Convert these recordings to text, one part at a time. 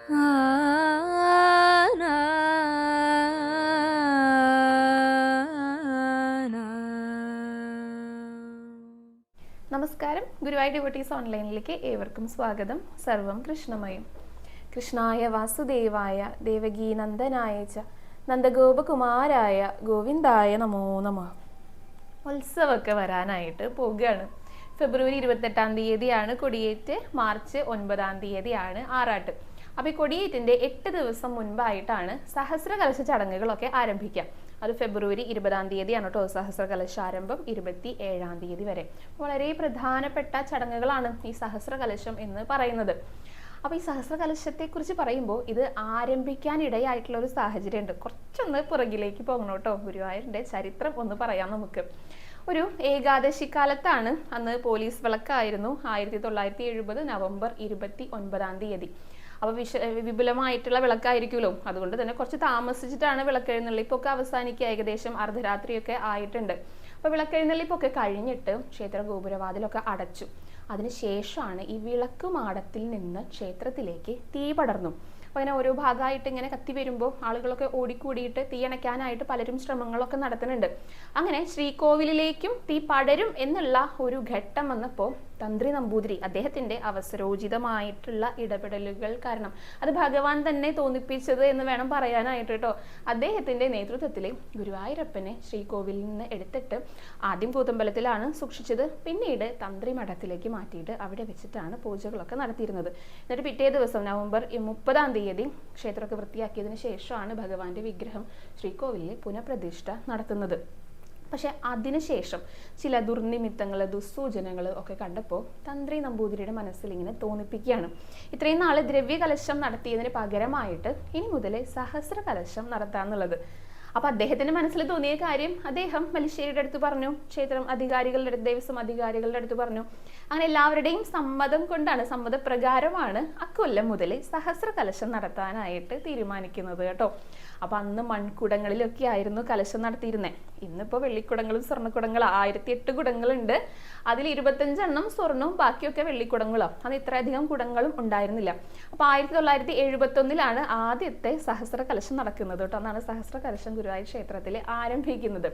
നമസ്കാരം, ഗുരുവായൂർ ഡിവോട്ടീസ് ഓൺലൈനിലേക്ക് ഏവർക്കും സ്വാഗതം. സർവം കൃഷ്ണമയം. കൃഷ്ണായ വാസുദേവായ ദേവകീ നന്ദനായ ച നന്ദഗോപകുമാരായ ഗോവിന്ദായ നമോ നമഃ. ഉത്സവമൊക്കെ വരാനായിട്ട് പോവുകയാണ്. ഫെബ്രുവരി 28-ാം തീയതിയാണ് കൊടിയേറ്റ്, മാർച്ച് 9-ാം തീയതിയാണ് ആറാട്ട്. അപ്പോൾ ഈ കൊടിയേറ്റിൻ്റെ 8 ദിവസം മുൻപായിട്ടാണ് സഹസ്രകലശ ചടങ്ങുകളൊക്കെ ആരംഭിക്കുക. അത് ഫെബ്രുവരി 20-ാം തീയതിയാണ് കേട്ടോ സഹസ്രകലശാരംഭം, 27-ാം തീയതി വരെ. വളരെ പ്രധാനപ്പെട്ട ചടങ്ങുകളാണ് ഈ സഹസ്രകലശം എന്ന് പറയുന്നത്. അപ്പോൾ ഈ സഹസ്രകലശത്തെക്കുറിച്ച് പറയുമ്പോൾ ഇത് ആരംഭിക്കാനിടയായിട്ടുള്ള ഒരു സാഹചര്യമുണ്ട്. കുറച്ചൊന്ന് പുറകിലേക്ക് പോകണം കേട്ടോ. ഗുരുവായൂരിൻ്റെ ചരിത്രം ഒന്ന് പറയാം നമുക്ക്. ഒരു ഏകാദശി കാലത്താണ്, അന്ന് പോലീസ് വിളക്കായിരുന്നു, 1970 നവംബർ 29-ാം തീയതി. അപ്പോൾ വിപുലമായിട്ടുള്ള വിളക്കായിരിക്കുമല്ലോ, അതുകൊണ്ട് തന്നെ കുറച്ച് താമസിച്ചിട്ടാണ് വിളക്കെഴുന്നള്ളിപ്പൊക്കെ അവസാനിക്കുക. ഏകദേശം അർദ്ധരാത്രിയൊക്കെ ആയിട്ടുണ്ട്. അപ്പോൾ വിളക്കെഴുന്നള്ളിപ്പൊക്കെ കഴിഞ്ഞിട്ട് ക്ഷേത്ര ഗോപുരവാതിലൊക്കെ അടച്ചു. അതിനുശേഷമാണ് ഈ വിളക്കുമാടത്തിൽ നിന്ന് ക്ഷേത്രത്തിലേക്ക് തീ പടർന്നു. അപ്പോൾ അങ്ങനെ ഓരോ ഭാഗമായിട്ട് ഇങ്ങനെ കത്തി വരുമ്പോൾ ആളുകളൊക്കെ ഓടിക്കൂടിയിട്ട് തീ അണയ്ക്കാനായിട്ട് പലരും ശ്രമങ്ങളൊക്കെ നടത്തുന്നുണ്ട്. അങ്ങനെ ശ്രീകോവിലിലേക്കും തീ പടരും എന്നുള്ള ഒരു ഘട്ടം വന്നപ്പോൾ തന്ത്രി നമ്പൂതിരി അദ്ദേഹത്തിൻ്റെ അവസരോചിതമായിട്ടുള്ള ഇടപെടലുകൾ കാരണം, അത് ഭഗവാൻ തന്നെ തോന്നിപ്പിച്ചത് എന്ന് വേണം പറയാനായിട്ട് കേട്ടോ, അദ്ദേഹത്തിൻ്റെ നേതൃത്വത്തിൽ ഗുരുവായൂരപ്പനെ ശ്രീകോവിലിൽ നിന്ന് എടുത്തിട്ട് ആദ്യം കൂത്തമ്പലത്തിലാണ് സൂക്ഷിച്ചത്. പിന്നീട് തന്ത്രി മഠത്തിലേക്ക് മാറ്റിയിട്ട് അവിടെ വെച്ചിട്ടാണ് പൂജകളൊക്കെ നടത്തിയിരുന്നത്. എന്നിട്ട് പിറ്റേ ദിവസം നവംബർ 30-ാം തീയതി ക്ഷേത്രമൊക്കെ വൃത്തിയാക്കിയതിന് ശേഷമാണ് ഭഗവാന്റെ വിഗ്രഹം ശ്രീകോവിലിൽ പുനഃപ്രതിഷ്ഠ നടത്തുന്നത്. പക്ഷെ അതിനുശേഷം ചില ദുർനിമിത്തങ്ങൾ, ദുസ്സൂചനകൾ ഒക്കെ കണ്ടപ്പോൾ തന്ത്രി നമ്പൂതിരിയുടെ മനസ്സിൽ ഇങ്ങനെ തോന്നിപ്പിക്കുകയാണ്, ഇത്രയും നാൾ ദ്രവ്യകലശം നടത്തിയതിന് പകരമായിട്ട് ഇനി മുതൽ സഹസ്രകലശം നടത്താന്നുള്ളത്. അപ്പോൾ അദ്ദേഹത്തിന്റെ മനസ്സിൽ തോന്നിയ കാര്യം അദ്ദേഹം മല്ലിശ്ശേരിയുടെ അടുത്ത് പറഞ്ഞു, ക്ഷേത്രം അധികാരികളുടെ അടുത്ത്, ദേവസ്വം അധികാരികളുടെ അടുത്ത് പറഞ്ഞു. അങ്ങനെ എല്ലാവരുടെയും സമ്മതം കൊണ്ടാണ്, സമ്മതപ്രകാരമാണ് അക്കൊല്ലം മുതൽ സഹസ്രകലശം നടത്താനായിട്ട് തീരുമാനിക്കുന്നത് കേട്ടോ. അപ്പോൾ അന്ന് മൺകുടങ്ങളിലൊക്കെ ആയിരുന്നു കലശം നടത്തിയിരുന്നത്. ഇന്നിപ്പോൾ വെള്ളിക്കുടങ്ങളും സ്വർണ്ണക്കുടങ്ങളും 1008 കുടങ്ങളുണ്ട്. അതിൽ 25 സ്വർണവും ബാക്കിയൊക്കെ വെള്ളിക്കുടങ്ങളോ. അത് ഇത്രയധികം കുടങ്ങളും ഉണ്ടായിരുന്നില്ല. അപ്പോൾ 1971-ലാണ് ആദ്യത്തെ സഹസ്രകലശം നടക്കുന്നത് കേട്ടോ. അന്നാണ് സഹസ്രകലശം ഗുരുവായൂർ ക്ഷേത്രത്തിൽ ആരംഭിക്കുന്നത്.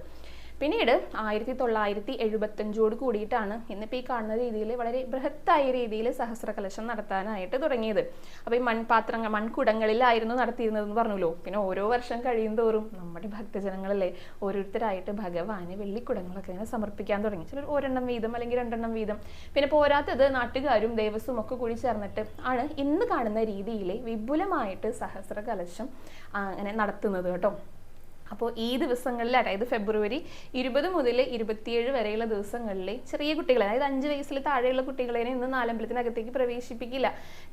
പിന്നീട് 1975 കൂടിയിട്ടാണ് ഇന്നിപ്പോൾ ഈ കാണുന്ന രീതിയിൽ വളരെ ബൃഹത്തായ രീതിയിൽ സഹസ്രകലശം നടത്താനായിട്ട് തുടങ്ങിയത്. അപ്പോൾ ഈ മൺപാത്രങ്ങൾ, മൺകുടങ്ങളിലായിരുന്നു നടത്തിയിരുന്നതെന്ന് പറഞ്ഞല്ലോ. പിന്നെ ഓരോ വർഷം കഴിയും തോറും നമ്മുടെ ഭക്തജനങ്ങളല്ലേ ഓരോരുത്തരായിട്ട് ഭഗവാന് വെള്ളിക്കുടങ്ങളൊക്കെ ഇങ്ങനെ സമർപ്പിക്കാൻ തുടങ്ങി. ചിലർ ഒരെണ്ണം വീതം അല്ലെങ്കിൽ 2 വീതം. പിന്നെ പോരാത്തത് നാട്ടുകാരും ദേവസ്വം ഒക്കെ കൂടി ചേർന്നിട്ട് ആണ് ഇന്ന് കാണുന്ന രീതിയിൽ വിപുലമായിട്ട് സഹസ്രകലശം അങ്ങനെ നടത്തുന്നത് കേട്ടോ. അപ്പോൾ ഈ ദിവസങ്ങളിൽ, അതായത് ഫെബ്രുവരി 20 മുതൽ 27 വരെയുള്ള ദിവസങ്ങളിൽ ചെറിയ കുട്ടികളെ, അതായത് 5 വയസ്സിൽ താഴെയുള്ള കുട്ടികളെ ഇന്ന് നാലമ്പലത്തിനകത്തേക്ക് പ്രവേശിപ്പിക്കില്ല.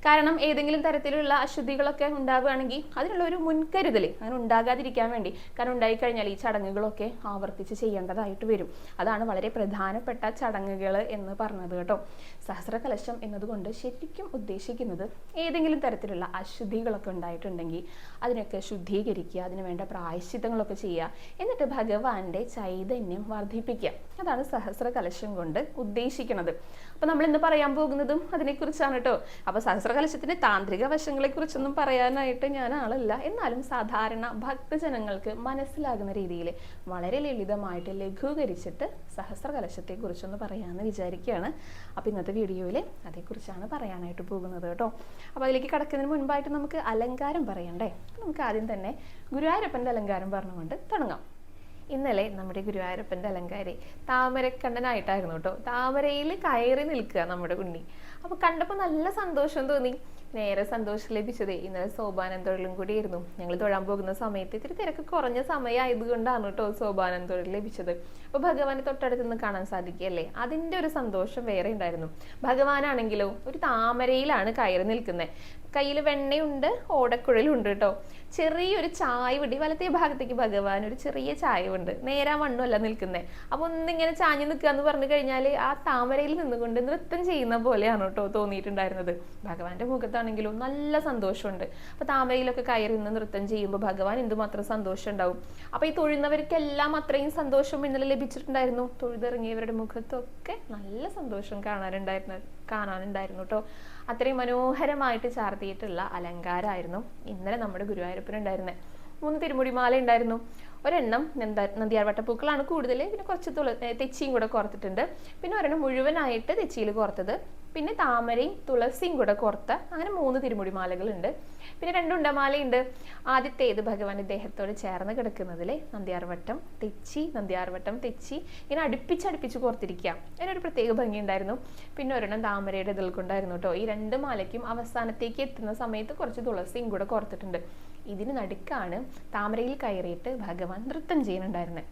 കാരണം ഏതെങ്കിലും തരത്തിലുള്ള അശുദ്ധികളൊക്കെ ഉണ്ടാവുകയാണെങ്കിൽ അതിനുള്ള ഒരു മുൻകരുതൽ അങ്ങനെ ഉണ്ടാകാതിരിക്കാൻ വേണ്ടി. കാരണം ഉണ്ടായിക്കഴിഞ്ഞാൽ ഈ ചടങ്ങുകളൊക്കെ ആവർത്തിച്ച് ചെയ്യേണ്ടതായിട്ട് വരും. അതാണ് വളരെ പ്രധാനപ്പെട്ട ചടങ്ങുകൾ എന്ന് പറഞ്ഞത് കേട്ടോ. സഹസ്രകലശം എന്നതുകൊണ്ട് ശരിക്കും ഉദ്ദേശിക്കുന്നത് ഏതെങ്കിലും തരത്തിലുള്ള അശുദ്ധികളൊക്കെ ഉണ്ടായിട്ടുണ്ടെങ്കിൽ അതിനൊക്കെ ശുദ്ധീകരിക്കുക, അതിന് വേണ്ട പ്രായശ്ചിത്തങ്ങളൊക്കെ ചെയ്യുക, എന്നിട്ട് ഭഗവാന്റെ ചൈതന്യം വർദ്ധിപ്പിക്കുക. അതാണ് സഹസ്രകലശം കൊണ്ട് ഉദ്ദേശിക്കുന്നത്. അപ്പൊ നമ്മൾ ഇന്ന് പറയാൻ പോകുന്നതും അതിനെക്കുറിച്ചാണ് കേട്ടോ. അപ്പൊ സഹസ്രകലശത്തിന്റെ താന്ത്രിക വശങ്ങളെ കുറിച്ചൊന്നും പറയാനായിട്ട് ഞാൻ ആളല്ല. എന്നാലും സാധാരണ ഭക്തജനങ്ങൾക്ക് മനസ്സിലാകുന്ന രീതിയിൽ വളരെ ലളിതമായിട്ട് ലഘൂകരിച്ചിട്ട് സഹസ്രകലശത്തെ കുറിച്ചൊന്ന് പറയാമെന്ന് വിചാരിക്കുകയാണ്. അപ്പൊ ഇന്നത്തെ വീഡിയോയിൽ അതേക്കുറിച്ചാണ് പറയാനായിട്ട് പോകുന്നത് കേട്ടോ. അപ്പൊ അതിലേക്ക് കടക്കുന്നതിന് മുൻപായിട്ട് നമുക്ക് അലങ്കാരം പറയണ്ടേ. നമുക്ക് ആദ്യം തന്നെ ഗുരുവായൂരപ്പൻ്റെ അലങ്കാരം പറഞ്ഞുകൊണ്ട് തുടങ്ങാം. ഇന്നലെ നമ്മുടെ ഗുരുവായൂരപ്പൻ്റെ അലങ്കാരി താമരക്കണ്ണനായിട്ടായിരുന്നു കേട്ടോ. താമരയിൽ കയറി നിൽക്കുക നമ്മുടെ ഉണ്ണി. അപ്പോൾ കണ്ടപ്പോൾ നല്ല സന്തോഷം തോന്നി. നേരെ സന്തോഷം ലഭിച്ചതേ ഇന്നലെ സോപാനം തൊഴിലും കൂടിയായിരുന്നു. ഞങ്ങൾ തൊഴാൻ പോകുന്ന സമയത്ത് ഇത്തിരി തിരക്ക് കുറഞ്ഞ സമയമായതുകൊണ്ടാണ് കേട്ടോ സോപാനം തൊഴിൽ ലഭിച്ചത്. അപ്പോൾ ഭഗവാനെ തൊട്ടടുത്ത് നിന്ന് കാണാൻ സാധിക്കുകയല്ലേ, അതിൻ്റെ ഒരു സന്തോഷം വേറെ ഉണ്ടായിരുന്നു. ഭഗവാനാണെങ്കിലോ ഒരു താമരയിലാണ് കയറി നിൽക്കുന്നത്. കയ്യിൽ വെണ്ണയുണ്ട്, ഓടക്കുഴലുണ്ട് കേട്ടോ. ചെറിയൊരു ചായവുണ്ട്, വലത്തേ ഭാഗത്തേക്ക് ഭഗവാൻ ഒരു ചെറിയ ചായവുണ്ട്. നേരാ വണ്ണമല്ല നിൽക്കുന്നത്. അപ്പോൾ ഒന്നിങ്ങനെ ചാഞ്ഞു നിൽക്കുക എന്ന് പറഞ്ഞു കഴിഞ്ഞാൽ ആ താമരയിൽ നിന്നുകൊണ്ട് നൃത്തം ചെയ്യുന്ന പോലെയാണ് കേട്ടോ തോന്നിയിട്ടുണ്ടായിരുന്നത്. ഭഗവാന്റെ മുഖത്താണ് കുട്ടികൾക്കാണെങ്കിലും നല്ല സന്തോഷമുണ്ട്. അപ്പോൾ താമരയിലൊക്കെ കയറി നിന്ന് നൃത്തം ചെയ്യുമ്പോൾ ഭഗവാൻ എന്തുമാത്രം സന്തോഷം ഉണ്ടാവും. അപ്പോൾ ഈ തൊഴുന്നവർക്കെല്ലാം അത്രയും സന്തോഷം ഇന്നലെ ലഭിച്ചിട്ടുണ്ടായിരുന്നു. തൊഴുതിറങ്ങിയവരുടെ മുഖത്തൊക്കെ നല്ല സന്തോഷം കാണാനുണ്ടായിരുന്നു കേട്ടോ. അത്രയും മനോഹരമായിട്ട് ചാർത്തിയിട്ടുള്ള അലങ്കാരമായിരുന്നു ഇന്നലെ നമ്മുടെ ഗുരുവായൂരപ്പനുണ്ടായിരുന്നത്. 3 തിരുമുടിമാല ഉണ്ടായിരുന്നു. ഒരെണ്ണം നന്ദ്യാർവട്ടപ്പൂക്കളാണ് കൂടുതൽ, പിന്നെ കുറച്ച് തെച്ചിയും കൂടെ കോർത്തിട്ടുണ്ട്. പിന്നെ ഒരെണ്ണം മുഴുവനായിട്ട് തെച്ചിയിൽ കോർത്തത്, പിന്നെ താമരയും തുളസിയും കൂടെ കോർത്ത, അങ്ങനെ 3 തിരുമുടിമാലകളുണ്ട്. പിന്നെ 2 ഉണ്ടമാലയുണ്ട്. ആദ്യത്തേത് ഭഗവാന്റെ ദേഹത്തോട് ചേർന്ന് കിടക്കുന്നതിൽ നന്ദ്യാർവട്ടം തെച്ചി ഇങ്ങനെ അടുപ്പിച്ച് കോർത്തിരിക്കുക. അതിനൊരു പ്രത്യേക ഭംഗി ഉണ്ടായിരുന്നു. പിന്നെ ഒരെണ്ണം താമരയുടെ ഇതിൽ കൊണ്ടായിരുന്നു കേട്ടോ. ഈ 2 മാലയ്ക്കും അവസാനത്തേക്ക് എത്തുന്ന സമയത്ത് കുറച്ച് തുളസിയും കൂടെ കോർത്തിട്ടുണ്ട്. ഇതിന് നടുക്കാണ് താമരയിൽ കയറിയിട്ട് ഭഗവാൻ നൃത്തം ചെയ്യുന്നുണ്ടായിരുന്നത്.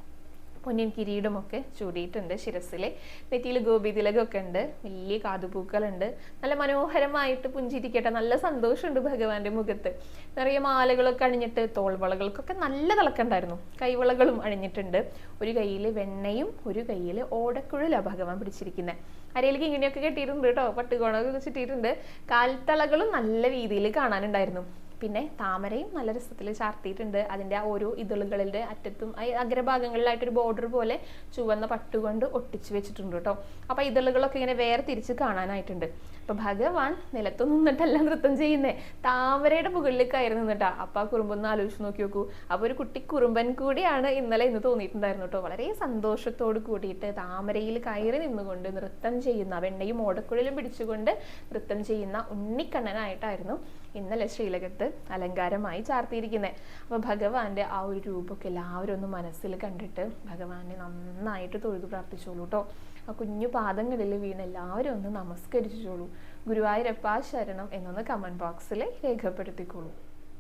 പൊന്നിൻ കിരീടമൊക്കെ ചൂടിയിട്ടുണ്ട് ശിരസിൽ. നെറ്റിയിൽ ഗോപിതിലകമൊക്കെ ഉണ്ട്. വലിയ കാതുപൂക്കളുണ്ട്. നല്ല മനോഹരമായിട്ട് പുഞ്ചിരിക്കട്ടെ. നല്ല സന്തോഷമുണ്ട് ഭഗവാന്റെ മുഖത്ത്. നിറയെ മാലകളൊക്കെ അണിഞ്ഞിട്ട് തോൾവളകൾക്കൊക്കെ നല്ല തിളക്കമുണ്ടായിരുന്നു. കൈവളകളും അണിഞ്ഞിട്ടുണ്ട്. ഒരു കയ്യിൽ വെണ്ണയും ഒരു കയ്യിൽ ഓടക്കുഴലാണ് ഭഗവാൻ പിടിച്ചിരിക്കുന്നത്. അരയിലേക്ക് ഇങ്ങനെയൊക്കെ കെട്ടിയിട്ടുണ്ട് കേട്ടോ. പട്ടുകോണൊക്കെ ചുറ്റിയിട്ടുണ്ട്. കാൽത്തളകളും നല്ല രീതിയിൽ കാണാനുണ്ടായിരുന്നു. പിന്നെ താമരയും നല്ല രസത്തിൽ ചാർത്തിയിട്ടുണ്ട്. അതിൻ്റെ ആ ഓരോ ഇതളുകളുടെ അറ്റത്തും അഗ്രഭാഗങ്ങളിലായിട്ടൊരു ബോർഡർ പോലെ ചുവന്ന പട്ടുകൊണ്ട് ഒട്ടിച്ചു വെച്ചിട്ടുണ്ട് കേട്ടോ. അപ്പോൾ ഇതളുകളൊക്കെ ഇങ്ങനെ വേറെ തിരിച്ച് കാണാനായിട്ടുണ്ട്. അപ്പോൾ ഭഗവാൻ നിലത്തു നിന്നിട്ടല്ല നൃത്തം ചെയ്യുന്നേ, താമരയുടെ മുകളിൽ കയറി നിന്നിട്ടാ. അപ്പോൾ ആ കുറുമ്പൊന്ന് ആലോചിച്ച് നോക്കി നോക്കൂ. അപ്പോൾ ഒരു കുട്ടി കുറുമ്പൻ കൂടിയാണ് ഇന്ന് തോന്നിയിട്ടുണ്ടായിരുന്നു കേട്ടോ. വളരെ സന്തോഷത്തോട് കൂടിയിട്ട് താമരയിൽ കയറി നിന്നുകൊണ്ട് നൃത്തം ചെയ്യുന്ന, വെണ്ണയും ഓടക്കുഴലും പിടിച്ചുകൊണ്ട് നൃത്തം ചെയ്യുന്ന ഉണ്ണിക്കണ്ണനായിട്ടായിരുന്നു ഇന്നലെ ശ്രീലകത്ത് അലങ്കാരമായി ചാർത്തിയിരിക്കുന്നത്. അപ്പോൾ ഭഗവാന്റെ ആ ഒരു രൂപമൊക്കെ എല്ലാവരും ഒന്ന് മനസ്സിൽ കണ്ടിട്ട് ഭഗവാനെ നന്നായിട്ട് തൊഴുതു പ്രാർത്ഥിച്ചോളൂ കേട്ടോ. ആ കുഞ്ഞു പാദങ്ങളിൽ വീണ് എല്ലാവരും ഒന്ന് നമസ്കരിച്ചോളൂ. ഗുരുവായൂരപ്പ ശരണം എന്നൊന്ന് കമന്റ് ബോക്സിൽ രേഖപ്പെടുത്തിക്കോളൂ.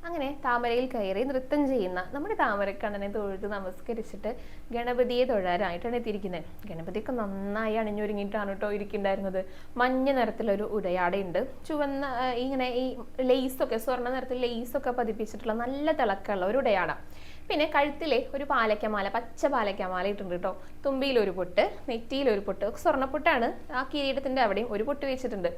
അങ്ങനെ താമരയിൽ കയറി നൃത്തം ചെയ്യുന്ന നമ്മുടെ താമരക്കണ്ണനെ തൊഴുത് നമസ്കരിച്ചിട്ട് ഗണപതിയെ തൊഴാനായിട്ടാണ് എത്തിയിരിക്കുന്നത്. ഗണപതിയൊക്കെ നന്നായി അണിഞ്ഞൊരുങ്ങിയിട്ടാണ് കേട്ടോ ഇരിക്കുന്നുണ്ടായിരുന്നത്. മഞ്ഞ നിറത്തിലൊരു ഉടയാടയുണ്ട്. ചുവന്ന ഇങ്ങനെ ഈ ലേസൊക്കെ സ്വർണ്ണ നിറത്തിൽ ലേസൊക്കെ പതിപ്പിച്ചിട്ടുള്ള നല്ല തിളക്കമുള്ള ഒരു ഉടയാട. പിന്നെ കഴുത്തിലെ ഒരു പാലക്കമാല, പച്ച പാലക്കമാല ഇട്ടുണ്ട് കേട്ടോ. തുമ്പിയിലൊരു പൊട്ട്, നെറ്റിയിലൊരു പൊട്ട്, സ്വർണ്ണപ്പൊട്ടാണ്. ആ കിരീടത്തിന്റെ അവിടെയും ഒരു പൊട്ട് വെച്ചിട്ടുണ്ട്.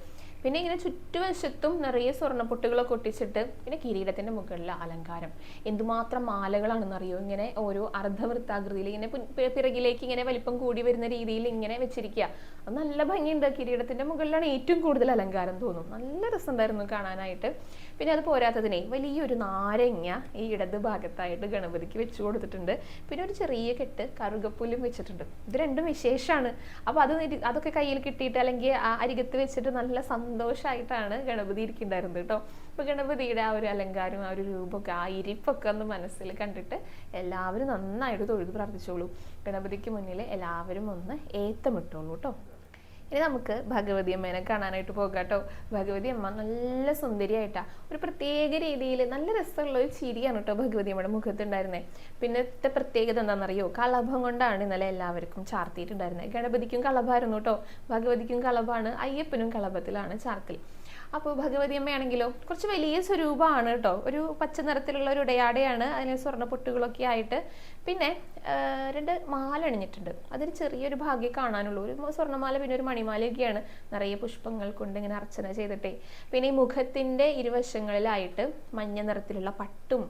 പിന്നെ ഇങ്ങനെ ചുറ്റുവശത്തും നിറയെ സ്വർണ്ണപ്പൊട്ടുകളൊക്കെ ഒട്ടിച്ചിട്ട്, പിന്നെ കിരീടത്തിന്റെ മുകളിലെ അലങ്കാരം എന്തുമാത്രം മാലകളാണെന്നറിയോ. ഇങ്ങനെ ഓരോ അർദ്ധവൃത്താകൃതിയിൽ ഇങ്ങനെ പിറകിലേക്ക് ഇങ്ങനെ വലിപ്പം കൂടി വരുന്ന രീതിയിൽ ഇങ്ങനെ വെച്ചിരിക്കുക. അത് നല്ല ഭംഗിയുണ്ട്. കിരീടത്തിന്റെ മുകളിലാണ് ഏറ്റവും കൂടുതൽ അലങ്കാരം തോന്നും. നല്ല രസമുണ്ടായിരുന്നു കാണാനായിട്ട്. പിന്നെ അത് പോരാത്തതിനെ വലിയൊരു നാരങ്ങ ഈ ഇടത് ഭാഗത്തായിട്ട് ഗണപതിക്ക് വെച്ചു കൊടുത്തിട്ടുണ്ട്. പിന്നെ ഒരു ചെറിയ കെട്ട് കറുകപ്പുല്ലും വെച്ചിട്ടുണ്ട്. ഇത് രണ്ടും വിശേഷമാണ്. അപ്പോൾ അതൊക്കെ കയ്യിൽ കിട്ടിയിട്ട് അല്ലെങ്കിൽ ആ അരികത്ത് വെച്ചിട്ട് നല്ല സന്തോഷമായിട്ടാണ് ഗണപതി ഇരിക്കുന്നുണ്ടായിരുന്നത് കേട്ടോ. അപ്പോൾ ഗണപതിയുടെ ആ ഒരു അലങ്കാരം, ആ ഒരു രൂപമൊക്കെ, ആ ഇരിപ്പൊക്കെ ഒന്ന് മനസ്സിൽ കണ്ടിട്ട് എല്ലാവരും നന്നായിട്ട് തൊഴുത് പ്രാർത്ഥിച്ചോളൂ. ഗണപതിക്ക് മുന്നിൽ എല്ലാവരും ഒന്ന് ഏത്തമിട്ടോളൂ കേട്ടോ. ഇനി നമുക്ക് ഭഗവതി അമ്മേനെ കാണാനായിട്ട് പോകാം കേട്ടോ. ഭഗവതി അമ്മ നല്ല സുന്ദരിയായിട്ടാ, ഒരു പ്രത്യേക രീതിയിൽ നല്ല രസമുള്ള ഒരു ചിരിയാണ് കേട്ടോ ഭഗവതി അമ്മയുടെ മുഖത്തുണ്ടായിരുന്നത്. പിന്നത്തെ പ്രത്യേകത എന്താണെന്നറിയോ? കളഭം കൊണ്ടാണ് ഇന്നലെ എല്ലാവർക്കും ചാർത്തിയിട്ടുണ്ടായിരുന്നത്. ഗണപതിക്കും കളഭായിരുന്നു കേട്ടോ, ഭഗവതിക്കും കളഭാണ്, അയ്യപ്പനും കളഭത്തിലാണ് ചാർത്തൽ. അപ്പോൾ ഭഗവതി അമ്മയാണെങ്കിലോ കുറച്ച് വലിയ സ്വരൂപമാണ് കേട്ടോ. ഒരു പച്ച നിറത്തിലുള്ള ഒരു ഉടയാടയാണ്, അതിന് സ്വർണ്ണ പൊട്ടുകളൊക്കെ ആയിട്ട്. പിന്നെ 2 മാല അണിഞ്ഞിട്ടുണ്ട്. അതൊരു ചെറിയൊരു ഭാഗ്യം കാണാനുള്ളൂ. ഒരു സ്വർണ്ണമാല പിന്നെ ഒരു മണിമാലയൊക്കെയാണ്, നിറയെ പുഷ്പങ്ങൾ കൊണ്ട് ഇങ്ങനെ അർച്ചന ചെയ്തിട്ടേ. പിന്നെ ഈ മുഖത്തിന്റെ ഇരുവശങ്ങളിലായിട്ട് മഞ്ഞ നിറത്തിലുള്ള പട്ടും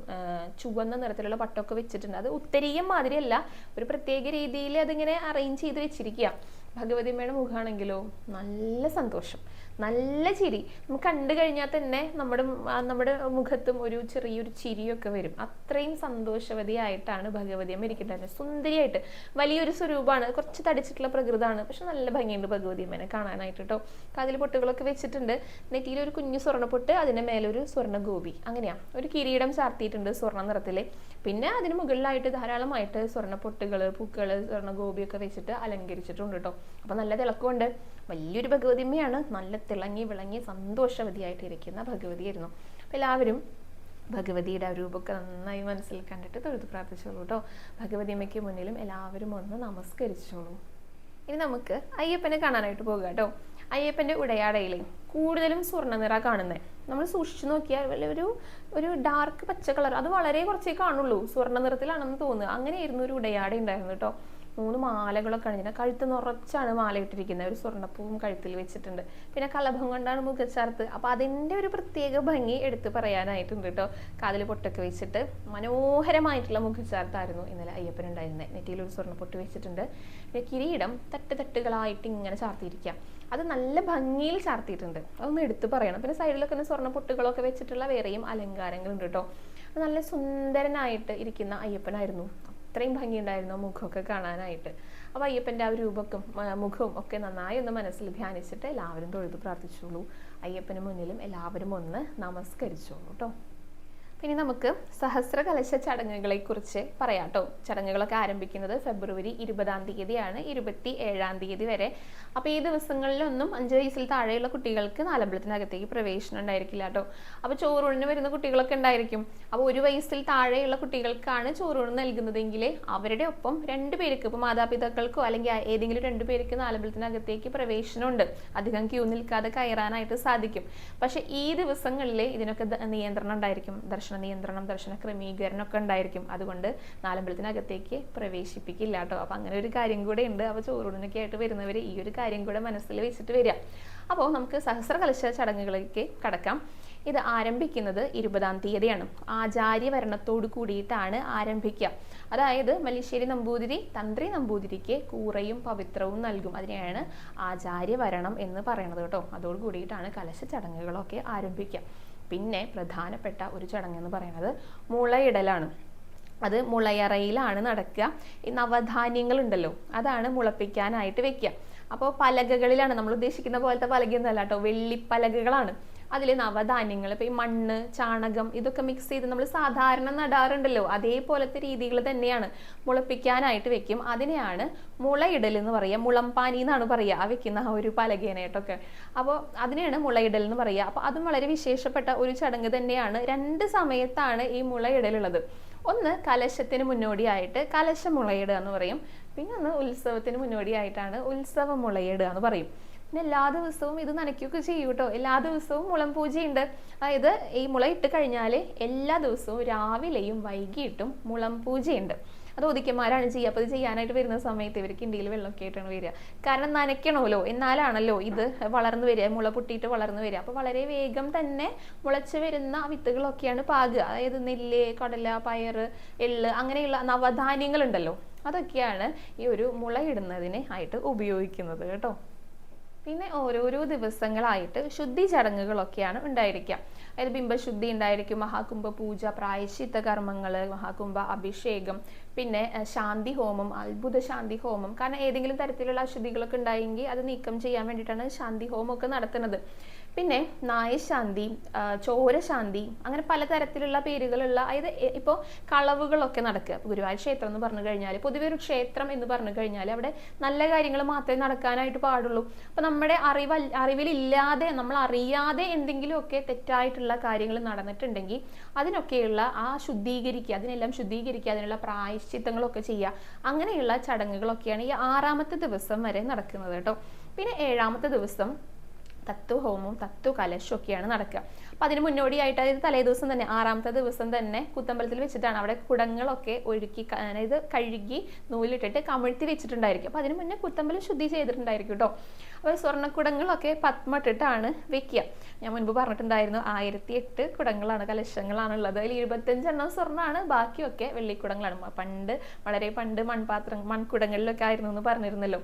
ചുവന്ന നിറത്തിലുള്ള പട്ടൊക്കെ വെച്ചിട്ടുണ്ട്. അത് ഉത്തരീയം മാതിരിയല്ല, ഒരു പ്രത്യേക രീതിയിൽ അതിങ്ങനെ അറേഞ്ച് ചെയ്ത് വെച്ചിരിക്കുക. ഭഗവതിയമ്മയുടെ മുഖമാണെങ്കിലോ നല്ല സന്തോഷം, നല്ല ചിരി. നമുക്ക് കണ്ടു കഴിഞ്ഞാൽ തന്നെ നമ്മുടെ മുഖത്തും ഒരു ചെറിയൊരു ചിരിയൊക്കെ വരും. അത്രയും സന്തോഷവതിയായിട്ടാണ് ഭഗവതിയമ്മ ഇരിക്കുന്നുണ്ടായിരുന്നത്. സുന്ദരിയായിട്ട്, വലിയൊരു സ്വരൂപമാണ്, കുറച്ച് തടിച്ചിട്ടുള്ള പ്രകൃതമാണ്, പക്ഷെ നല്ല ഭംഗിയുണ്ട് ഭഗവതിയമ്മനെ കാണാനായിട്ട് കേട്ടോ. കാതിൽ പൊട്ടുകളൊക്കെ വെച്ചിട്ടുണ്ട്. നെറ്റിയിൽ ഒരു കുഞ്ഞു സ്വർണ്ണപ്പൊട്ട്, അതിന്റെ മേലൊരു സ്വർണ്ണ ഗോപി, അങ്ങനെയാ. ഒരു കിരീടം ചാർത്തിയിട്ടുണ്ട് സ്വർണ്ണ നിറത്തില്. പിന്നെ അതിന് മുകളിലായിട്ട് ധാരാളമായിട്ട് സ്വർണ്ണപ്പൊട്ടുകള്, പൂക്കള്, സ്വർണ്ണ ഗോപിയൊക്കെ വെച്ചിട്ട് അലങ്കരിച്ചിട്ടുണ്ട് കേട്ടോ. അപ്പൊ നല്ല തിളക്കമുണ്ട്. വലിയൊരു ഭഗവതിയമ്മയാണ്, നല്ല തിളങ്ങി വിളങ്ങി സന്തോഷവതിയായിട്ട് ഇരിക്കുന്ന ഭഗവതിയായിരുന്നു. അപ്പൊ എല്ലാവരും ഭഗവതിയുടെ ആ രൂപമൊക്കെ നന്നായി മനസ്സിൽ കണ്ടിട്ട് തൊഴുത് പ്രാർത്ഥിച്ചോളൂ കേട്ടോ. ഭഗവതിയമ്മയ്ക്ക് മുന്നിലും എല്ലാവരും ഒന്ന് നമസ്കരിച്ചോളൂ. ഇനി നമുക്ക് അയ്യപ്പനെ കാണാനായിട്ട് പോകുക കേട്ടോ. അയ്യപ്പന്റെ ഉടയാടയിലെ കൂടുതലും സ്വർണ്ണ നിറ കാണുന്നത്. നമ്മൾ സൂക്ഷിച്ചു നോക്കിയാൽ ഒരു ഡാർക്ക് പച്ച കളർ, അത് വളരെ കുറച്ചേ കാണുള്ളൂ, സ്വർണ്ണ നിറത്തിലാണെന്ന് തോന്നുക. അങ്ങനെയായിരുന്നു ഒരു ഉടയാട ഉണ്ടായിരുന്നു കേട്ടോ. 3 മാലകളൊക്കെ അണിഞ്ഞിട്ട് കഴുത്ത് നിറച്ചാണ് മാല ഇട്ടിരിക്കുന്നത്, ഒരു സ്വർണ്ണപ്പൂവും കഴുത്തിൽ വെച്ചിട്ടുണ്ട്, പിന്നെ കളഭം കൊണ്ടാണ് മുഖച്ചാർത്ത്. അപ്പൊ അതിന്റെ ഒരു പ്രത്യേക ഭംഗി എടുത്ത് പറയാനായിട്ടുണ്ട് കേട്ടോ. കാതിൽ പൊട്ടൊക്കെ വെച്ചിട്ട് മനോഹരമായിട്ടുള്ള മുഖച്ചാർത്തായിരുന്നു ഇന്നലെ അയ്യപ്പൻ ഉണ്ടായിരുന്നത്. നെറ്റിയിൽ ഒരു സ്വർണ്ണപ്പൊട്ട് വെച്ചിട്ടുണ്ട്, പിന്നെ കിരീടം തട്ടുകളായിട്ട് ഇങ്ങനെ ചാർത്തിയിരിക്കാം, അത് നല്ല ഭംഗിയിൽ ചാർത്തിയിട്ടുണ്ട്, അതൊന്ന് എടുത്ത് പറയണം. പിന്നെ സൈഡിലൊക്കെ സ്വർണ്ണ പൊട്ടുകളൊക്കെ വെച്ചിട്ടുള്ള വേറെയും അലങ്കാരങ്ങളുണ്ട് കേട്ടോ. നല്ല സുന്ദരനായിട്ട് ഇരിക്കുന്ന അയ്യപ്പനായിരുന്നു, അത്രയും ഭംഗിയുണ്ടായിരുന്നു മുഖമൊക്കെ കാണാനായിട്ട്. അപ്പൊ അയ്യപ്പന്റെ ആ രൂപക്കും മുഖവും ഒക്കെ നന്നായി ഒന്ന് മനസ്സിൽ ധ്യാനിച്ചിട്ട് എല്ലാവരും തൊഴുത് പ്രാർത്ഥിച്ചോളൂ. അയ്യപ്പന് മുന്നിലും എല്ലാവരും ഒന്ന് നമസ്കരിച്ചോളൂ കേട്ടോ. പിന്നെ നമുക്ക് സഹസ്രകലശ ചടങ്ങുകളെ കുറിച്ച് പറയാം കേട്ടോ. ചടങ്ങുകളൊക്കെ ആരംഭിക്കുന്നത് ഫെബ്രുവരി 20-ാം തീയതിയാണ്, 27-ാം തീയതി വരെ. അപ്പൊ ഈ ദിവസങ്ങളിലൊന്നും 5 വയസ്സിൽ താഴെയുള്ള കുട്ടികൾക്ക് നാലമ്പലത്തിനകത്തേക്ക് പ്രവേശനം ഉണ്ടായിരിക്കില്ല കേട്ടോ. അപ്പൊ ചോറൂണിന് വരുന്ന കുട്ടികളൊക്കെ ഉണ്ടായിരിക്കും. അപ്പൊ 1 വയസ്സിൽ താഴെയുള്ള കുട്ടികൾക്കാണ് ചോറൂണ് നൽകുന്നതെങ്കിൽ അവരുടെ ഒപ്പം 2 പേർക്ക്, ഇപ്പൊ മാതാപിതാക്കൾക്കോ അല്ലെങ്കിൽ ഏതെങ്കിലും 2 പേർക്ക് നാലമ്പലത്തിനകത്തേക്ക് പ്രവേശനമുണ്ട്, അധികം ക്യൂ നിൽക്കാതെ കയറാനായിട്ട് സാധിക്കും. പക്ഷെ ഈ ദിവസങ്ങളിൽ ഇതിനൊക്കെ നിയന്ത്രണം ഉണ്ടായിരിക്കും, ദർശന നിയന്ത്രണം, ദർശന ക്രമീകരണം ഒക്കെ ഉണ്ടായിരിക്കും. അതുകൊണ്ട് നാലമ്പലത്തിനകത്തേക്ക് പ്രവേശിപ്പിക്കില്ല കേട്ടോ. അപ്പൊ അങ്ങനെ ഒരു കാര്യം കൂടെ ഉണ്ട്. അപ്പൊ ചോറൂണിനൊക്കെ ആയിട്ട് വരുന്നവർ ഈ ഒരു കാര്യം കൂടെ മനസ്സിൽ വെച്ചിട്ട് വരിക. അപ്പോൾ നമുക്ക് സഹസ്രകലശ ചടങ്ങുകളിലേക്ക് കടക്കാം. ഇത് ആരംഭിക്കുന്നത് 20-ാം തീയതിയാണ്. ആചാര്യവരണത്തോട് കൂടിയിട്ടാണ് ആരംഭിക്കുക. അതായത് മല്ലിശ്ശേരി നമ്പൂതിരി തന്ത്രി നമ്പൂതിരിക്ക് കൂറയും പവിത്രവും നൽകും, അതിനെയാണ് ആചാര്യവരണം എന്ന് പറയുന്നത് കേട്ടോ. അതോട് കൂടിയിട്ടാണ് കലശ ചടങ്ങുകളൊക്കെ ആരംഭിക്കുക. പിന്നെ പ്രധാനപ്പെട്ട ഒരു ചടങ്ങ് എന്ന് പറയുന്നത് മുളയിടലാണ്. അത് മുളയറയിലാണ് നടക്കുക. ഈ നവധാന്യങ്ങൾ ഉണ്ടല്ലോ, അതാണ് മുളപ്പിക്കാനായിട്ട് വെക്കുക. അപ്പോൾ പലകകളിലാണ്, നമ്മൾ ഉദ്ദേശിക്കുന്ന പോലത്തെ പലകയൊന്നുമല്ല കേട്ടോ, വെള്ളിപ്പലകകളാണ്. അതിൽ നവധാന്യങ്ങൾ, ഇപ്പം ഈ മണ്ണ്, ചാണകം ഇതൊക്കെ മിക്സ് ചെയ്ത് നമ്മൾ സാധാരണ നടാറുണ്ടല്ലോ, അതേപോലത്തെ രീതികൾ തന്നെയാണ് മുളപ്പിക്കാനായിട്ട് വെക്കും. അതിനെയാണ് മുളയിടൽ എന്ന് പറയുക. മുളംപാനി എന്നാണ് പറയുക ആ വെക്കുന്ന ആ ഒരു പലകേനായിട്ടൊക്കെ. അപ്പോൾ അതിനെയാണ് മുളയിടൽ എന്ന് പറയുക. അപ്പോൾ അതും വളരെ വിശേഷപ്പെട്ട ഒരു ചടങ്ങ് തന്നെയാണ്. 2 സമയത്താണ് ഈ മുളയിടലുള്ളത്. ഒന്ന് കലശത്തിന് മുന്നോടിയായിട്ട് കലശ മുളയിടുക എന്ന് പറയും, പിന്നെ ഒന്ന് ഉത്സവത്തിന് മുന്നോടിയായിട്ടാണ് ഉത്സവ മുളയിടുക എന്ന് പറയും. പിന്നെ എല്ലാ ദിവസവും ഇത് നനയ്ക്കുകയൊക്കെ ചെയ്യും കേട്ടോ. എല്ലാ ദിവസവും മുളം പൂജയുണ്ട്. അതായത് ഈ മുള ഇട്ട് കഴിഞ്ഞാൽ എല്ലാ ദിവസവും രാവിലെയും വൈകിട്ടും മുളം പൂജയുണ്ട്. അത് ഒതുക്കന്മാരാണ് ചെയ്യുക. അപ്പോൾ ഇത് ചെയ്യാനായിട്ട് വരുന്ന സമയത്ത് ഇവർക്ക് ഇന്ത്യയിൽ വെള്ളമൊക്കെ ആയിട്ടാണ് വരിക. കാരണം നനയ്ക്കണമല്ലോ, എന്നാലാണല്ലോ ഇത് വളർന്നു വരിക, മുള പൊട്ടിയിട്ട് വളർന്നു വരിക. അപ്പോൾ വളരെ വേഗം തന്നെ മുളച്ച് വരുന്ന വിത്തുകളൊക്കെയാണ് പാകുക. അതായത് നെല്ല്, കടല, പയറ്, എള്ള് അങ്ങനെയുള്ള നവധാന്യങ്ങൾ ഉണ്ടല്ലോ, അതൊക്കെയാണ് ഈ ഒരു മുളയിടുന്നതിന് ആയിട്ട് ഉപയോഗിക്കുന്നത് കേട്ടോ. പിന്നെ ഓരോരോ ദിവസങ്ങളായിട്ട് ശുദ്ധി ചടങ്ങുകളൊക്കെയാണ് ഉണ്ടായിരിക്കുക. അതായത് ബിംബശുദ്ധി ഉണ്ടായിരിക്കും, മഹാകുംഭ പൂജ, പ്രായശ്ചിത്ത കർമ്മങ്ങൾ, മഹാകുംഭ അഭിഷേകം, പിന്നെ ശാന്തി ഹോമം, അത്ഭുത ശാന്തി ഹോമം. കാരണം ഏതെങ്കിലും തരത്തിലുള്ള അശുദ്ധികളൊക്കെ ഉണ്ടായെങ്കിൽ അത് നീക്കം ചെയ്യാൻ വേണ്ടിയിട്ടാണ് ശാന്തി ഹോമം ഒക്കെ നടത്തുന്നത്. പിന്നെ നായശാന്തി, ചോരശാന്തി, അങ്ങനെ പലതരത്തിലുള്ള പേരുകളുള്ള, അതായത് ഇപ്പോൾ കളവുകളൊക്കെ നടക്കുക. ഗുരുവായൂർ ക്ഷേത്രം എന്ന് പറഞ്ഞു കഴിഞ്ഞാൽ, പൊതുവെ ഒരു ക്ഷേത്രം എന്ന് പറഞ്ഞു കഴിഞ്ഞാൽ അവിടെ നല്ല കാര്യങ്ങൾ മാത്രമേ നടക്കാനായിട്ട് പാടുള്ളൂ. അപ്പൊ നമ്മുടെ അറിവിലില്ലാതെ, നമ്മൾ അറിയാതെ എന്തെങ്കിലുമൊക്കെ തെറ്റായിട്ടുള്ള കാര്യങ്ങൾ നടന്നിട്ടുണ്ടെങ്കിൽ അതിനൊക്കെയുള്ള അതിനെല്ലാം ശുദ്ധീകരിക്കുക, അതിനുള്ള പ്രായശ്ചിത്തങ്ങളൊക്കെ ചെയ്യുക, അങ്ങനെയുള്ള ചടങ്ങുകളൊക്കെയാണ് ഈ 6ാമത്തെ ദിവസം വരെ നടക്കുന്നത് കേട്ടോ. പിന്നെ 7ാമത്തെ ദിവസം തത്വഹോമവും തത്വകലശവും ഒക്കെയാണ് നടക്കുക. അപ്പൊ അതിന് മുന്നോടിയായിട്ട്, അതായത് തലേദിവസം തന്നെ 6ാമത്തെ ദിവസം തന്നെ കുത്തമ്പലത്തിൽ വെച്ചിട്ടാണ് അവിടെ കുടങ്ങളൊക്കെ ഒഴുക്കി, അതായത് കഴുകി നൂലിട്ടിട്ട് കമിഴ്ത്തി വെച്ചിട്ടുണ്ടായിരിക്കും. അപ്പൊ അതിന് മുന്നേ കുത്തമ്പലം ശുദ്ധി ചെയ്തിട്ടുണ്ടായിരിക്കും കേട്ടോ. അപ്പോൾ സ്വർണ്ണക്കുടങ്ങളൊക്കെ പത്മട്ടിട്ടാണ് വെക്കുക. ഞാൻ മുൻപ് പറഞ്ഞിട്ടുണ്ടായിരുന്നു 1008 കുടങ്ങളാണ്, കലശങ്ങളാണ് ഉള്ളത്. അതിൽ 25 സ്വർണ്ണമാണ്, ബാക്കിയൊക്കെ വെള്ളിക്കുടങ്ങളാണ്. വളരെ പണ്ട് മൺകുടങ്ങളിലൊക്കെ ആയിരുന്നു എന്ന് പറഞ്ഞിരുന്നല്ലോ.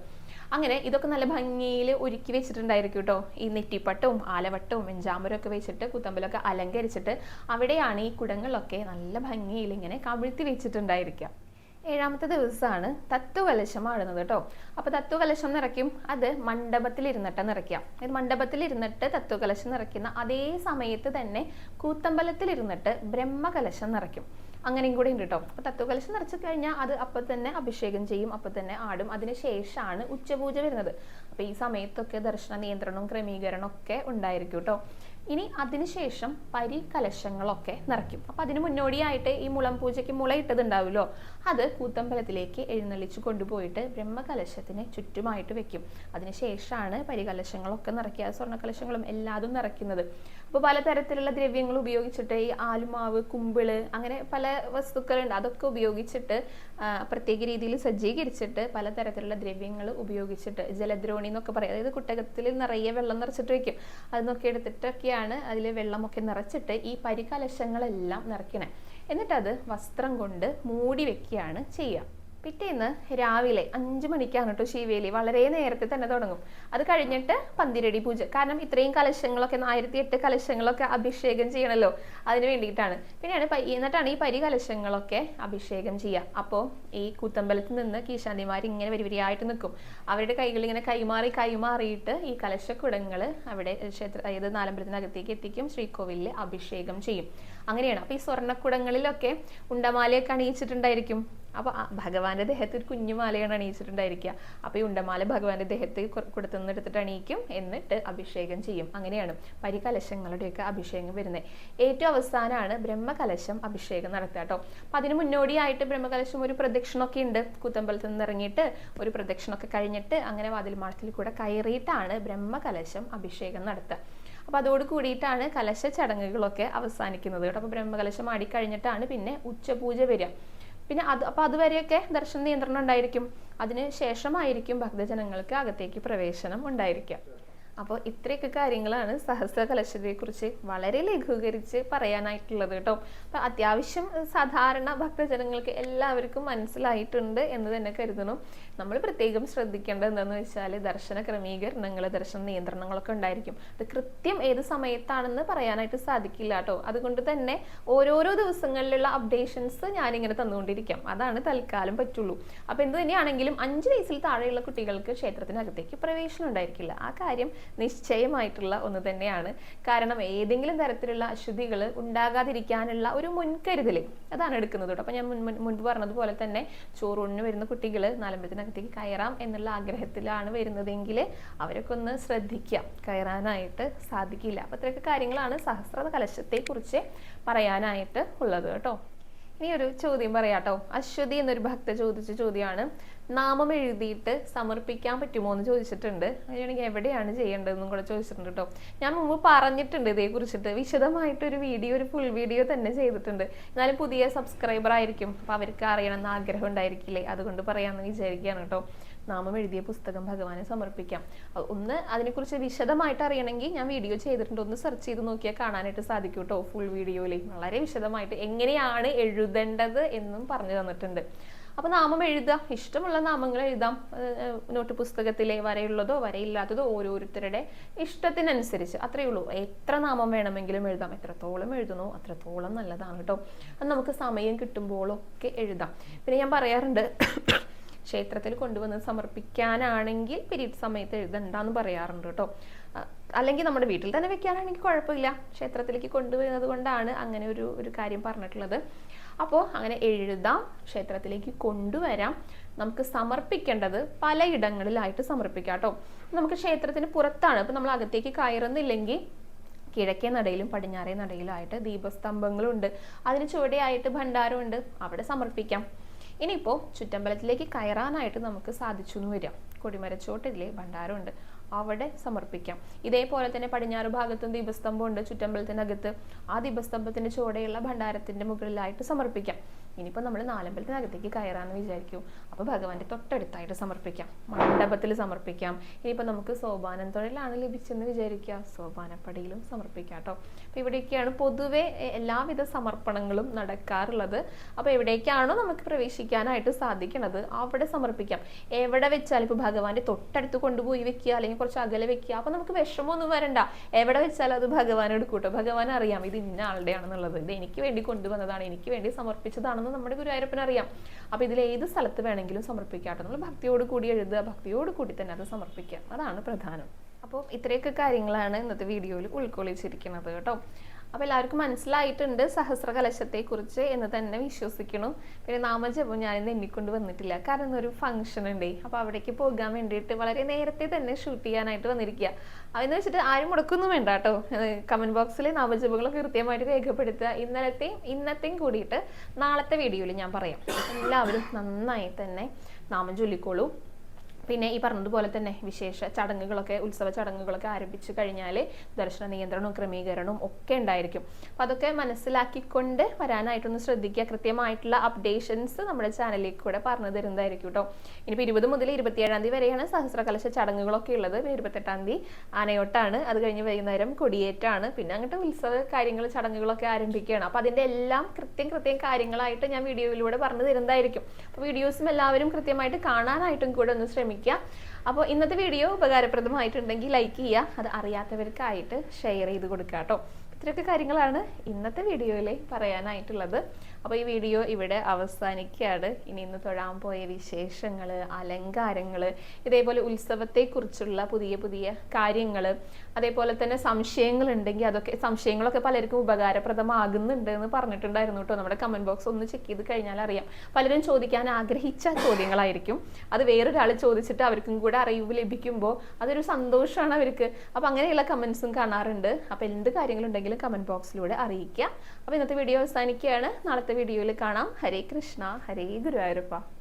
അങ്ങനെ ഇതൊക്കെ നല്ല ഭംഗിയിൽ ഒരുക്കി വെച്ചിട്ടുണ്ടായിരിക്കും കേട്ടോ. ഈ നെറ്റിപ്പട്ടവും ആലവട്ടവും വെഞ്ചാമരവും ഒക്കെ വെച്ചിട്ട് കുത്തമ്പലമൊക്കെ അലങ്കരിച്ചിട്ട് അവിടെയാണ് ഈ കുടങ്ങളൊക്കെ നല്ല ഭംഗിയിൽ ഇങ്ങനെ കമിഴ്ത്തി വെച്ചിട്ടുണ്ടായിരിക്കുക. 7ാമത്തെ ദിവസമാണ് തത്വകലശം ആടുന്നത് കേട്ടോ. അപ്പൊ തത്വകലശം നിറയ്ക്കും, അത് മണ്ഡപത്തിലിരുന്നിട്ട് നിറയ്ക്കാം. മണ്ഡപത്തിലിരുന്നിട്ട് തത്വകലശം നിറയ്ക്കുന്ന അതേ സമയത്ത് തന്നെ കൂത്തമ്പലത്തിലിരുന്നിട്ട് ബ്രഹ്മകലശം നിറയ്ക്കും. അങ്ങനെയും കൂടി ഉണ്ട് കേട്ടോ. അപ്പൊ തത്വകലശം നിറച്ചു കഴിഞ്ഞാൽ അത് അപ്പൊ തന്നെ അഭിഷേകം ചെയ്യും, അപ്പൊ തന്നെ ആടും. അതിനുശേഷമാണ് ഉച്ചപൂജ വരുന്നത്. അപ്പൊ ഈ സമയത്തൊക്കെ ദർശന നിയന്ത്രണവും ക്രമീകരണവും ഒക്കെ ഉണ്ടായിരിക്കും കേട്ടോ. ഇനി അതിനുശേഷം പരികലശങ്ങളൊക്കെ നിറയ്ക്കും. അപ്പൊ അതിന് മുന്നോടിയായിട്ട് ഈ മുളം പൂജയ്ക്ക് മുള ഇട്ടതുണ്ടാവുമല്ലോ, അത് കൂത്തമ്പലത്തിലേക്ക് എഴുന്നള്ളിച്ചു കൊണ്ടുപോയിട്ട് ബ്രഹ്മകലശത്തിന് ചുറ്റുമായിട്ട് വെക്കും. അതിനുശേഷമാണ് പരികലശങ്ങളൊക്കെ നിറയ്ക്കുക, സ്വർണ്ണകലശങ്ങളും എല്ലാതും നിറയ്ക്കുന്നത്. ഇപ്പോൾ പലതരത്തിലുള്ള ദ്രവ്യങ്ങൾ ഉപയോഗിച്ചിട്ട് ഈ ആലുമാവ്, കുമ്പിള്, അങ്ങനെ പല വസ്തുക്കളുണ്ട്. അതൊക്കെ ഉപയോഗിച്ചിട്ട് പ്രത്യേക രീതിയിൽ സജ്ജീകരിച്ചിട്ട് പലതരത്തിലുള്ള ദ്രവ്യങ്ങൾ ഉപയോഗിച്ചിട്ട് ജലദ്രോണി എന്നൊക്കെ പറയും. അതായത് കുട്ടകത്തിൽ നിറയെ വെള്ളം നിറച്ചിട്ട് വെക്കും. അതൊക്കെ എടുത്തിട്ടൊക്കെയാണ് അതിൽ വെള്ളമൊക്കെ നിറച്ചിട്ട് ഈ പരികലശങ്ങളെല്ലാം നിറയ്ക്കണേ. എന്നിട്ടത് വസ്ത്രം കൊണ്ട് മൂടി വെക്കുകയാണ് ചെയ്യുക. പിറ്റേന്ന് രാവിലെ 5 മണിക്കാണ് കേട്ടോ ശീവേലി. വളരെ നേരത്തെ തന്നെ തുടങ്ങും. അത് കഴിഞ്ഞിട്ട് പന്തിരടി പൂജ. കാരണം ഇത്രയും കലശങ്ങളൊക്കെ 1008 കലശങ്ങളൊക്കെ അഭിഷേകം ചെയ്യണമല്ലോ, അതിന് വേണ്ടിയിട്ടാണ്. എന്നിട്ടാണ് ഈ പരികലശങ്ങളൊക്കെ അഭിഷേകം ചെയ്യുക. അപ്പോൾ ഈ കൂത്തമ്പലത്തിൽ നിന്ന് കീശാന്തിമാർ ഇങ്ങനെ വരിവരിയായിട്ട് നിൽക്കും. അവരുടെ കൈകൾ ഇങ്ങനെ കൈമാറിയിട്ട് ഈ കലശക്കുടങ്ങൾ അവിടെ അതായത് നാലമ്പലത്തിനകത്തേക്ക് എത്തിക്കും. ശ്രീകോവിലിൽ അഭിഷേകം ചെയ്യും. അങ്ങനെയാണ്. അപ്പോൾ ഈ സ്വർണ്ണക്കുടങ്ങളിലൊക്കെ ഉണ്ടമാലയൊക്കെ അണിയിച്ചിട്ടുണ്ടായിരിക്കും. അപ്പോൾ ഭഗവാന്റെ ദേഹത്ത് ഒരു കുഞ്ഞുമാലയാണ് അണിയിച്ചിട്ടുണ്ടായിരിക്കുക. അപ്പോൾ ഈ ഉണ്ടമാല ഭഗവാന്റെ ദേഹത്ത് കൊടുത്തുനിന്ന് എടുത്തിട്ട് അണിയിക്കും. എന്നിട്ട് അഭിഷേകം ചെയ്യും. അങ്ങനെയാണ് പരികലശങ്ങളുടെയൊക്കെ അഭിഷേകം വരുന്നത്. ഏറ്റവും അവസാനമാണ് ബ്രഹ്മകലശം അഭിഷേകം നടത്തുക കേട്ടോ. അപ്പം അതിന് മുന്നോടിയായിട്ട് ബ്രഹ്മകലശം ഒരു പ്രദക്ഷിണമൊക്കെ ഉണ്ട്. കൂത്തമ്പലത്തിൽ നിന്ന് ഇറങ്ങിയിട്ട് ഒരു പ്രദക്ഷിണമൊക്കെ കഴിഞ്ഞിട്ട് അങ്ങനെ വാതിൽമാടത്തിൽ കൂടെ കയറിയിട്ടാണ് ബ്രഹ്മകലശം അഭിഷേകം നടത്തുക. അപ്പോൾ അതോട് കൂടിയിട്ടാണ് കലശ ചടങ്ങുകളൊക്കെ അവസാനിക്കുന്നത് കേട്ടോ. അപ്പോൾ ബ്രഹ്മകലശം ആടിക്കഴിഞ്ഞിട്ടാണ് പിന്നെ ഉച്ചപൂജ വരിക. പിന്നെ അപ്പോൾ അതുവരെയൊക്കെ ദർശന നിയന്ത്രണം ഉണ്ടായിരിക്കും. അതിന് ശേഷമായിരിക്കും ഭക്തജനങ്ങൾക്ക് അകത്തേക്ക് പ്രവേശനം ഉണ്ടായിരിക്കുക. അപ്പോൾ ഇത്രയൊക്കെ കാര്യങ്ങളാണ് സഹസ്ര കലശത്തെക്കുറിച്ച് വളരെ ലഘൂകരിച്ച് പറയാനായിട്ടുള്ളത് കേട്ടോ. അപ്പം അത്യാവശ്യം സാധാരണ ഭക്തജനങ്ങൾക്ക് എല്ലാവർക്കും മനസ്സിലായിട്ടുണ്ട് എന്ന് തന്നെ കരുതുന്നു. നമ്മൾ പ്രത്യേകം ശ്രദ്ധിക്കേണ്ടത് എന്താണെന്ന് വെച്ചാൽ ദർശന ക്രമീകരണങ്ങൾ, ദർശന നിയന്ത്രണങ്ങളൊക്കെ ഉണ്ടായിരിക്കും. അത് കൃത്യം ഏത് സമയത്താണെന്ന് പറയാനായിട്ട് സാധിക്കില്ല കേട്ടോ. അതുകൊണ്ട് തന്നെ ഓരോരോ ദിവസങ്ങളിലുള്ള അപ്ഡേഷൻസ് ഞാനിങ്ങനെ തന്നുകൊണ്ടിരിക്കാം. അതാണ് തൽക്കാലം പറ്റുള്ളൂ. അപ്പോൾ എന്ത് തന്നെയാണെങ്കിലും 5 വയസ്സിൽ താഴെയുള്ള കുട്ടികൾക്ക് ക്ഷേത്രത്തിനകത്തേക്ക് പ്രവേശനം ഉണ്ടായിരിക്കില്ല. ആ കാര്യം നിശ്ചയമായിട്ടുള്ള ഒന്ന് തന്നെയാണ്. കാരണം ഏതെങ്കിലും തരത്തിലുള്ള അശുദ്ധികൾ ഉണ്ടാകാതിരിക്കാനുള്ള ഒരു മുൻകരുതൽ അതാണ് എടുക്കുന്നത് കേട്ടോ. അപ്പം ഞാൻ മുൻപ് പറഞ്ഞതുപോലെ തന്നെ ചോറൂണിന് വരുന്ന കുട്ടികൾ നാലമ്പലത്തിനകത്തേക്ക് കയറാം എന്നുള്ള ആഗ്രഹത്തിലാണ് വരുന്നതെങ്കിൽ അവരൊക്കെ ഒന്ന് ശ്രദ്ധിക്കുക, കയറാനായിട്ട് സാധിക്കില്ല. അപ്പം ഇത്രയൊക്കെ കാര്യങ്ങളാണ് സഹസ്ര കലശത്തെക്കുറിച്ച് പറയാനായിട്ട് ഉള്ളത് കേട്ടോ. ഇനി ഒരു ചോദ്യം പറയാട്ടോ. അശ്വതി എന്നൊരു ഭക്ത ചോദിച്ച ചോദ്യമാണ്, നാമം എഴുതിയിട്ട് സമർപ്പിക്കാൻ പറ്റുമോ എന്ന് ചോദിച്ചിട്ടുണ്ട്. അങ്ങനെയാണെങ്കിൽ എവിടെയാണ് ചെയ്യേണ്ടതെന്നും കൂടെ ചോദിച്ചിട്ടുണ്ട് കേട്ടോ. ഞാൻ മുമ്പ് പറഞ്ഞിട്ടുണ്ട് ഇതേക്കുറിച്ചിട്ട് വിശദമായിട്ടൊരു വീഡിയോ, ഒരു ഫുൾ വീഡിയോ തന്നെ ചെയ്തിട്ടുണ്ട്. എന്നാലും പുതിയ സബ്സ്ക്രൈബർ ആയിരിക്കും, അപ്പം അവർക്ക് അറിയണമെന്ന് ആഗ്രഹം ഉണ്ടായിരിക്കില്ലേ, അതുകൊണ്ട് പറയാമെന്ന് വിചാരിക്കുകയാണ് കേട്ടോ. നാമം എഴുതിയ പുസ്തകം ഭഗവാനെ സമർപ്പിക്കാം. ഒന്ന് അതിനെക്കുറിച്ച് വിശദമായിട്ട് അറിയണമെങ്കിൽ ഞാൻ വീഡിയോ ചെയ്തിട്ടുണ്ട്. ഒന്ന് സെർച്ച് ചെയ്ത് നോക്കിയാൽ കാണാനായിട്ട് സാധിക്കും കേട്ടോ. ഫുൾ വീഡിയോയിൽ വളരെ വിശദമായിട്ട് എങ്ങനെയാണ് എഴുതേണ്ടത് എന്നും പറഞ്ഞു തന്നിട്ടുണ്ട്. അപ്പോൾ നാമം എഴുതുക, ഇഷ്ടമുള്ള നാമങ്ങൾ എഴുതാം. നോട്ട് പുസ്തകത്തിലെ വരയുള്ളതോ വരയില്ലാത്തതോ ഓരോരുത്തരുടെ ഇഷ്ടത്തിനനുസരിച്ച് അത്രയേ ഉള്ളൂ. എത്ര നാമം വേണമെങ്കിലും എഴുതാം. എത്രത്തോളം എഴുതുന്നോ അത്രത്തോളം നല്ലതാണ് കേട്ടോ. അത് നമുക്ക് സമയം കിട്ടുമ്പോഴൊക്കെ എഴുതാം. പിന്നെ ഞാൻ പറയാറുണ്ട്, ക്ഷേത്രത്തിൽ കൊണ്ടുവന്ന് സമർപ്പിക്കാനാണെങ്കിൽ പീരീഡ് സമയത്ത് എഴുതണ്ടെന്ന് പറയാറുണ്ട് കേട്ടോ. അല്ലെങ്കിൽ നമ്മുടെ വീട്ടിൽ തന്നെ വെക്കാനാണെങ്കിൽ കുഴപ്പമില്ല. ക്ഷേത്രത്തിലേക്ക് കൊണ്ടുവരുന്നത് കൊണ്ടാണ് അങ്ങനെ ഒരു കാര്യം പറഞ്ഞിട്ടുള്ളത്. അപ്പോൾ അങ്ങനെ എഴുതാം, ക്ഷേത്രത്തിലേക്ക് കൊണ്ടുവരാം. നമുക്ക് സമർപ്പിക്കേണ്ടത് പലയിടങ്ങളിലായിട്ട് സമർപ്പിക്കാം കേട്ടോ. നമുക്ക് ക്ഷേത്രത്തിന് പുറത്താണ്, ഇപ്പം നമ്മൾ അകത്തേക്ക് കയറുന്നില്ലെങ്കിൽ കിഴക്കേ നടയിലും പടിഞ്ഞാറേ നടയിലായിട്ട് ദീപസ്തംഭങ്ങളുണ്ട്. അതിന് ചുവടെയായിട്ട് ഭണ്ഡാരമുണ്ട്, അവിടെ സമർപ്പിക്കാം. ഇനിയിപ്പോൾ ചുറ്റമ്പലത്തിലേക്ക് കയറാനായിട്ട് നമുക്ക് സാധിച്ചു എന്ന് വരാം. കൊടിമരച്ചോട്ടിലെ ഭണ്ഡാരമുണ്ട്, അവിടെ സമർപ്പിക്കാം. ഇതേപോലെ തന്നെ പടിഞ്ഞാറ് ഭാഗത്തും ദീപസ്തംഭമുണ്ട് ചുറ്റമ്പലത്തിനകത്ത്. ആ ദീപസ്തംഭത്തിന്റെ ചുവടെയുള്ള ഭണ്ഡാരത്തിന്റെ മുകളിലായിട്ട് സമർപ്പിക്കാം. ഇനിയിപ്പോൾ നമ്മൾ നാലമ്പലത്തിനകത്തേക്ക് കയറാമെന്ന് വിചാരിക്കും, അപ്പോൾ ഭഗവാന്റെ തൊട്ടടുത്തായിട്ട് സമർപ്പിക്കാം. മണ്ഡപത്തിൽ സമർപ്പിക്കാം. ഇനിയിപ്പോൾ നമുക്ക് സോപാനം തൊഴിലാണ് ലഭിച്ചെന്ന് വിചാരിക്കുക, സോപാനപ്പടിയിലും സമർപ്പിക്കാം കേട്ടോ. അപ്പോൾ ഇവിടേക്കാണ് പൊതുവെ എല്ലാവിധ സമർപ്പണങ്ങളും നടക്കാറുള്ളത്. അപ്പോൾ എവിടേക്കാണോ നമുക്ക് പ്രവേശിക്കാനായിട്ട് സാധിക്കുന്നത് അവിടെ സമർപ്പിക്കാം. എവിടെ വെച്ചാൽ ഇപ്പോൾ ഭഗവാന്റെ തൊട്ടടുത്ത് കൊണ്ടുപോയി വെക്കുക, അല്ലെങ്കിൽ കുറച്ച് അകലെ വെക്കുക. അപ്പോൾ നമുക്ക് വിഷമമൊന്നും വരണ്ട. എവിടെ വെച്ചാൽ അത് ഭഗവാൻ എടുക്കൂട്ടോ. ഭഗവാൻ അറിയാം ഇത് ഇന്ന ആളുടെ ആണെന്നുള്ളത്, ഇത് എനിക്ക് വേണ്ടി കൊണ്ടുവന്നതാണ്, എനിക്ക് വേണ്ടി സമർപ്പിച്ചതാണെന്ന് നമ്മുടെ ഗുരുവായൂരപ്പന് അറിയാം. അപ്പോൾ ഇതിൽ ഏത് സ്ഥലത്ത് വേണമെങ്കിലും സമർപ്പിക്കാട്ടോ. നമ്മൾ ഭക്തിയോട് കൂടി എഴുതുക, ഭക്തിയോട് കൂടി തന്നെ അത് സമർപ്പിക്കുക, അതാണ് പ്രധാനം. അപ്പോൾ ഇത്രയൊക്കെ കാര്യങ്ങളാണ് ഇന്നത്തെ വീഡിയോയിൽ ഉൾക്കൊള്ളിച്ചിരിക്കുന്നത് കേട്ടോ. അപ്പോൾ എല്ലാവർക്കും മനസ്സിലായിട്ടുണ്ട് സഹസ്ര കലശത്തെക്കുറിച്ച് എന്ന് തന്നെ വിശ്വസിക്കണം. പിന്നെ നാമജപം ഞാനിന്ന് എണ്ണിക്കൊണ്ട് വന്നിട്ടില്ല, കാരണം ഒരു ഫംഗ്ഷൻ ഉണ്ട്. അപ്പോൾ അവിടേക്ക് പോകാൻ വേണ്ടിയിട്ട് വളരെ നേരത്തെ തന്നെ ഷൂട്ട് ചെയ്യാനായിട്ട് വന്നിരിക്കുക. അതെന്ന് വെച്ചിട്ട് ആരും മുടക്കൊന്നും വേണ്ട കേട്ടോ. കമന്റ് ബോക്സിൽ നാമജപങ്ങളൊക്കെ കൃത്യമായിട്ട് രേഖപ്പെടുത്തുക. ഇന്നത്തെയും കൂടിയിട്ട് നാളത്തെ വീഡിയോയിൽ ഞാൻ പറയാം. എല്ലാവരും നന്നായി തന്നെ നാമം ചൊല്ലിക്കോളൂ. പിന്നെ ഈ പറഞ്ഞതുപോലെ തന്നെ വിശേഷ ചടങ്ങുകളൊക്കെ ഉത്സവ ചടങ്ങുകളൊക്കെ ആരംഭിച്ചു കഴിഞ്ഞാൽ ദർശന നിയന്ത്രണവും ക്രമീകരണവും ഒക്കെ ഉണ്ടായിരിക്കും. അപ്പം അതൊക്കെ മനസ്സിലാക്കിക്കൊണ്ട് വരാനായിട്ടൊന്ന് ശ്രദ്ധിക്കുക. കൃത്യമായിട്ടുള്ള അപ്ഡേഷൻസ് നമ്മുടെ ചാനലിലേക്ക് കൂടെ പറഞ്ഞു തരുന്നതായിരിക്കും കേട്ടോ. ഇനിയിപ്പോൾ 20 മുതൽ 27 തീയതി വരെയാണ് സഹസ്രകലശ ചടങ്ങുകളൊക്കെ ഉള്ളത്. 28 തീയതി ആനയോട്ടാണ്, അത് കഴിഞ്ഞ് വൈകുന്നേരം കൊടിയേറ്റാണ്, പിന്നെ അങ്ങോട്ട് ഉത്സവ കാര്യങ്ങൾ ചടങ്ങുകളൊക്കെ ആരംഭിക്കുകയാണ്. അപ്പോൾ അതിൻ്റെ എല്ലാം കൃത്യം കാര്യങ്ങളായിട്ട് ഞാൻ വീഡിയോയിലൂടെ പറഞ്ഞു തരുന്നതായിരിക്കും. അപ്പോൾ വീഡിയോസും എല്ലാവരും കൃത്യമായിട്ട് കാണാനായിട്ടും കൂടെ ഒന്ന് ശ്രമിക്കുക. അപ്പോൾ ഇന്നത്തെ വീഡിയോ ഉപകാരപ്രദമായിട്ടുണ്ടെങ്കിൽ ലൈക്ക് ചെയ്യുക, അത് അറിയാത്തവർക്കായിട്ട് ഷെയർ ചെയ്ത് കൊടുക്കുക കേട്ടോ. ഇത്രയൊക്കെ കാര്യങ്ങളാണ് ഇന്നത്തെ വീഡിയോയിൽ പറയാനായിട്ടുള്ളത്. അപ്പോൾ ഈ വീഡിയോ ഇവിടെ അവസാനിക്കുകയാണ്. ഇനി ഇന്ന് തൊഴാൻ പോയ വിശേഷങ്ങൾ, അലങ്കാരങ്ങൾ, ഇതേപോലെ ഉത്സവത്തെക്കുറിച്ചുള്ള പുതിയ കാര്യങ്ങൾ, അതേപോലെ തന്നെ സംശയങ്ങളുണ്ടെങ്കിൽ സംശയങ്ങളൊക്കെ പലർക്കും ഉപകാരപ്രദമാകുന്നുണ്ട് എന്ന് പറഞ്ഞിട്ടുണ്ടായിരുന്നു കേട്ടോ. നമ്മുടെ കമൻറ്റ് ബോക്സ് ഒന്ന് ചെക്ക് ചെയ്ത് കഴിഞ്ഞാൽ അറിയാം. പലരും ചോദിക്കാൻ ആഗ്രഹിച്ച ചോദ്യങ്ങളായിരിക്കും. അത് വേറൊരാൾ ചോദിച്ചിട്ട് അവർക്കും കൂടെ അറിവ് ലഭിക്കുമ്പോൾ അതൊരു സന്തോഷമാണ് അവർക്ക്. അപ്പോൾ അങ്ങനെയുള്ള കമൻസും കാണാറുണ്ട്. അപ്പോൾ എന്ത് കാര്യങ്ങളുണ്ടെങ്കിലും കമൻറ്റ് ബോക്സിലൂടെ അറിയിക്കുക. അപ്പോൾ ഇന്നത്തെ വീഡിയോ അവസാനിക്കുകയാണ്. നാളത്തെ വീഡിയോയിൽ കാണാം. ഹരേ കൃഷ്ണ, ഹരേ ഗുരുവായൂരപ്പ.